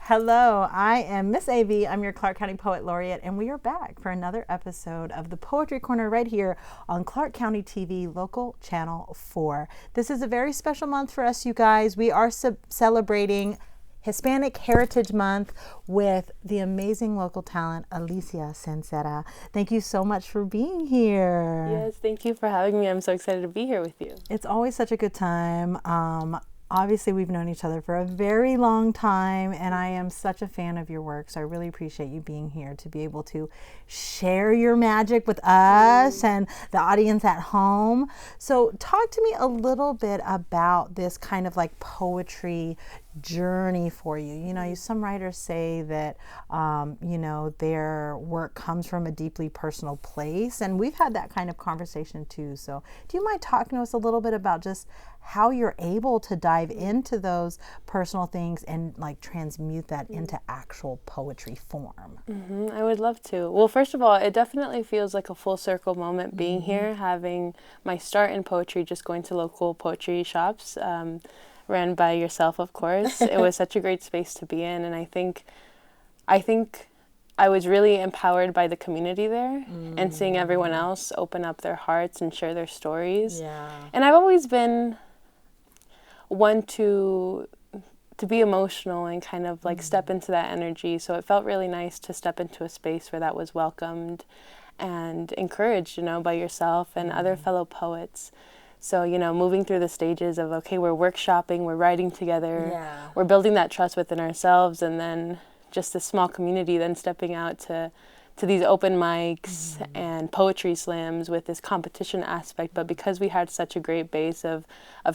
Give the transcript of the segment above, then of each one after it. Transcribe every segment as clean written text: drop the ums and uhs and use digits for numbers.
Hello, I am Miss AyeVee. I'm your Clark County Poet Laureate, and we are back for another episode of the Poetry Corner right here on Clark County TV, local channel 4. This is a very special month for us, you guys. We are celebrating Hispanic Heritage Month with the amazing local talent, Alicia Sincera. Thank you so much for being here. Yes, thank you for having me. I'm so excited to be here with you. It's always such a good time. Obviously, we've known each other for a very long time, and I am such a fan of your work, so I really appreciate you being here to be able to share your magic with us and the audience at home. So talk to me a little bit about this kind of like poetry journey for you. You know, some writers say that, their work comes from a deeply personal place, and we've had that kind of conversation too. So do you mind talking to us a little bit about just how you're able to dive into those personal things and like transmute that into actual poetry form? I would love to. Well, first of all, it definitely feels like a full circle moment being here, having my start in poetry, just going to local poetry shops, ran by yourself, of course. It was such a great space to be in, and I think I was really empowered by the community there and seeing everyone else open up their hearts and share their stories. Yeah. And I've always been one to be emotional and kind of like step into that energy. So it felt really nice to step into a space where that was welcomed and encouraged, by yourself and other fellow poets. So, moving through the stages of, okay, we're workshopping, we're writing together, we're building that trust within ourselves, and then just this small community, then stepping out to these open mics and poetry slams with this competition aspect. But because we had such a great base of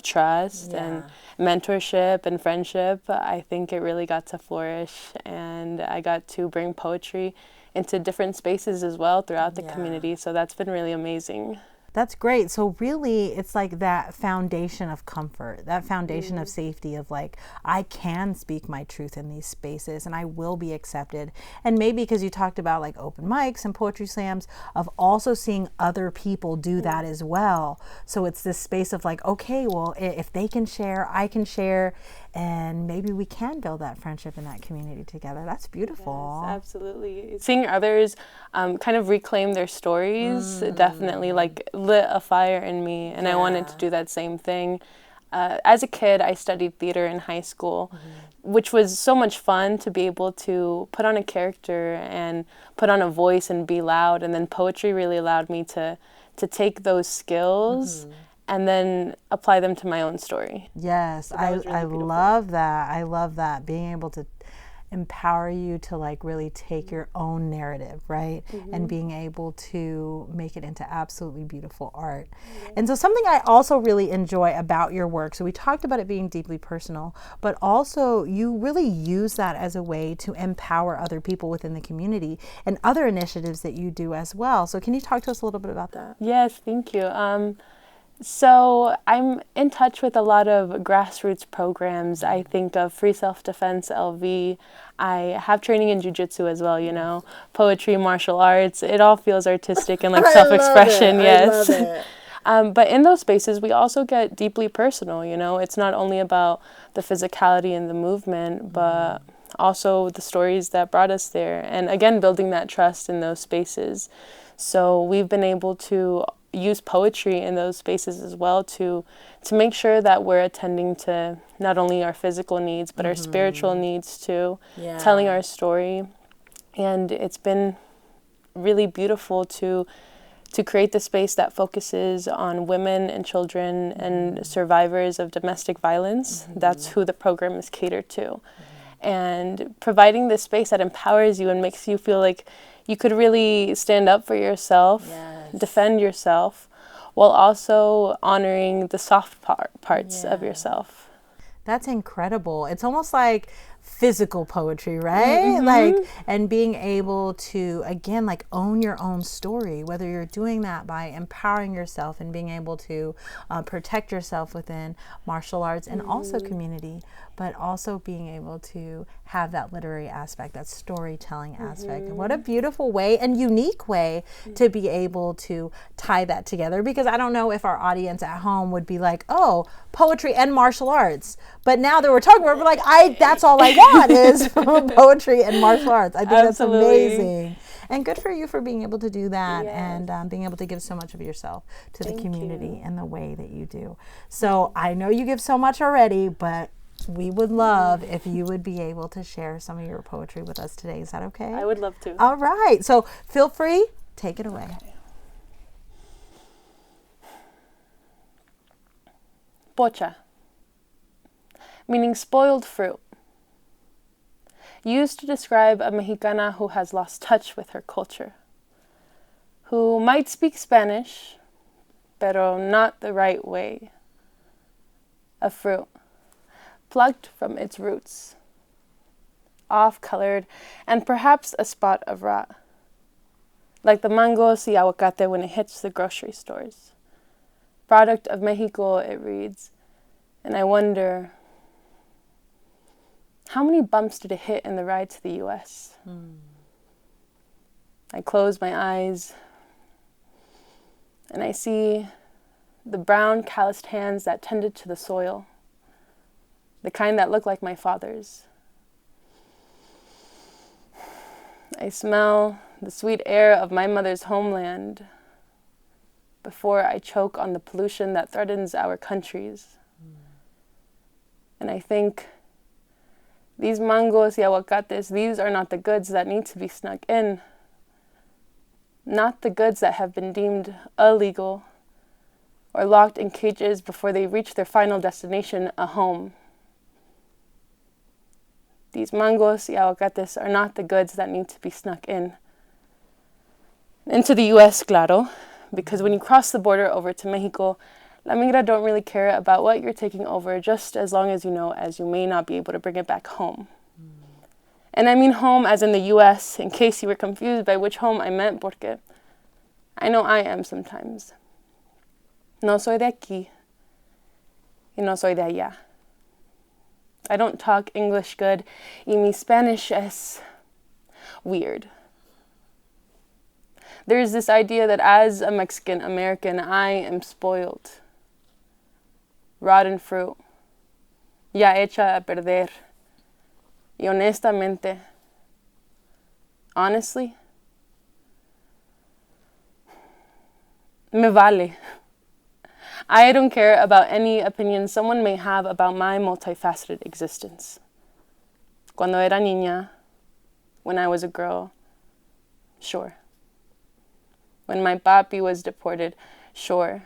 trust and mentorship and friendship, I think it really got to flourish, and I got to bring poetry into different spaces as well throughout the community. So that's been really amazing. That's great. So really, it's like that foundation of comfort, that foundation of safety of like, I can speak my truth in these spaces and I will be accepted. And maybe because you talked about like open mics and poetry slams, of also seeing other people do that as well. So it's this space of like, okay, well, if they can share, I can share, and maybe we can build that friendship in that community together. That's beautiful. Yes, absolutely. Seeing others kind of reclaim their stories definitely like lit a fire in me, and I wanted to do that same thing. As a kid, I studied theater in high school, which was so much fun to be able to put on a character and put on a voice and be loud. And then poetry really allowed me to take those skills and then apply them to my own story. Yes, so I love that. I love that, being able to empower you to like really take your own narrative, right? And being able to make it into absolutely beautiful art. And so something I also really enjoy about your work, so we talked about it being deeply personal, but also you really use that as a way to empower other people within the community and other initiatives that you do as well. So can you talk to us a little bit about that? Yes, thank you. So I'm in touch with a lot of grassroots programs. I think of Free Self-Defense, LV. I have training in jiu-jitsu as well, poetry, martial arts. It all feels artistic and like self-expression, yes. I love it. But in those spaces, we also get deeply personal, It's not only about the physicality and the movement, but also the stories that brought us there. And again, building that trust in those spaces. So we've been able to use poetry in those spaces as well to make sure that we're attending to not only our physical needs but our spiritual needs too, telling our story. And it's been really beautiful to create the space that focuses on women and children and survivors of domestic violence. That's who the program is catered to. And providing this space that empowers you and makes you feel like you could really stand up for yourself, defend yourself, while also honoring the soft parts of yourself. That's incredible. It's almost like physical poetry, right? Like, and being able to, again, like own your own story, whether you're doing that by empowering yourself and being able to protect yourself within martial arts and also community, but also being able to have that literary aspect, that storytelling aspect. And what a beautiful way and unique way to be able to tie that together, because I don't know if our audience at home would be like, oh, poetry and martial arts. But now that we're talking about it, we're like, that's all I I want is poetry and martial arts. I think Absolutely. that's amazing. And good for you for being able to do that, Yes. and being able to give so much of yourself to the Thank community you. in the way that you do. So I know you give so much already, but we would love if you would be able to share some of your poetry with us today. Is that okay? I would love to. All right. So feel free. Take it away. Okay. Pocha, meaning spoiled fruit. Used to describe a Mexicana who has lost touch with her culture, who might speak Spanish, pero not the right way. A fruit, plucked from its roots, off-colored, and perhaps a spot of rot, like the mangos y aguacate when it hits the grocery stores. Product of Mexico, it reads, and I wonder, how many bumps did it hit in the ride to the U.S.? I close my eyes, and I see the brown, calloused hands that tended to the soil, the kind that look like my father's. I smell the sweet air of my mother's homeland before I choke on the pollution that threatens our countries. And I think, these mangos y aguacates, these are not the goods that need to be snuck in. Not the goods that have been deemed illegal or locked in cages before they reach their final destination, a home. These mangos y aguacates are not the goods that need to be snuck in. Into the U.S., claro, because when you cross the border over to Mexico, La Migra don't really care about what you're taking over, just as long as you may not be able to bring it back home. And I mean home as in the U.S., in case you were confused by which home I meant, porque I know I am sometimes. No soy de aquí, y no soy de allá. I don't talk English good, y mi Spanish es weird. There's this idea that as a Mexican American, I am spoiled. Rotten fruit, ya hecha a perder. Y honestamente, honestly, me vale. I don't care about any opinion someone may have about my multifaceted existence. Cuando era niña, when I was a girl, sure. When my papi was deported, sure.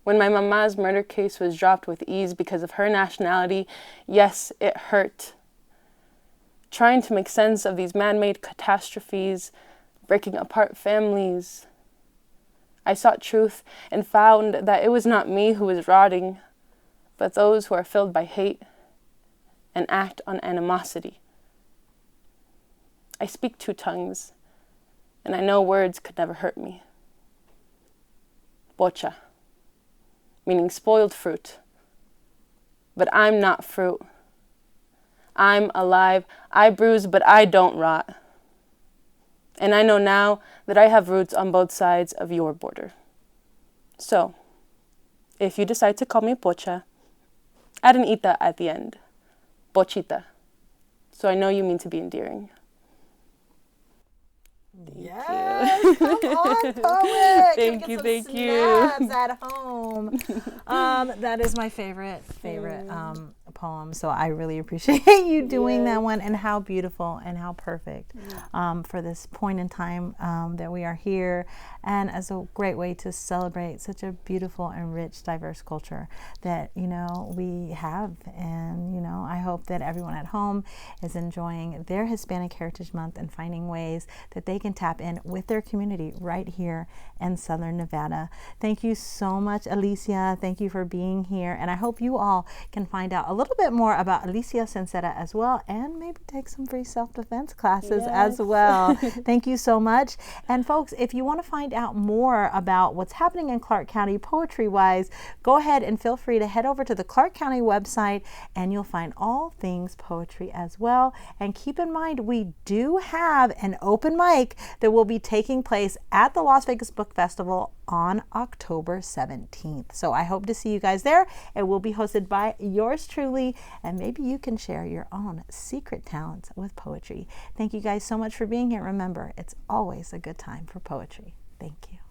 When my mama's murder case was dropped with ease because of her nationality, yes, it hurt. Trying to make sense of these man-made catastrophes, breaking apart families. I sought truth and found that it was not me who was rotting, but those who are filled by hate and act on animosity. I speak two tongues, and I know words could never hurt me. Pocha, meaning spoiled fruit. But I'm not fruit. I'm alive. I bruise, but I don't rot. And I know now that I have roots on both sides of your border. So, if you decide to call me Pocha, add an ita at the end. Pochita. So I know you mean to be endearing. Yes, come on, poet. Thank you. Snaps at home. That is my favorite poem. So I really appreciate you doing that one, and how beautiful and how perfect for this point in time that we are here, and as a great way to celebrate such a beautiful and rich, diverse culture that we have. And I hope that everyone at home is enjoying their Hispanic Heritage Month and finding ways that they can tap in with their community right here in Southern Nevada. Thank you so much, Alicia. Thank you for being here, and I hope you all can find out a little bit more about Alicia Sincera as well, and maybe take some free self-defense classes as well. Thank you so much. And folks, if you want to find out more about what's happening in Clark County poetry-wise, go ahead and feel free to head over to the Clark County website, and you'll find all things poetry as well. And keep in mind, we do have an open mic that will be taking place at the Las Vegas Book Festival on October 17th. So I hope to see you guys there. It will be hosted by yours truly, creatively, and maybe you can share your own secret talents with poetry. Thank you guys so much for being here. Remember, it's always a good time for poetry. Thank you.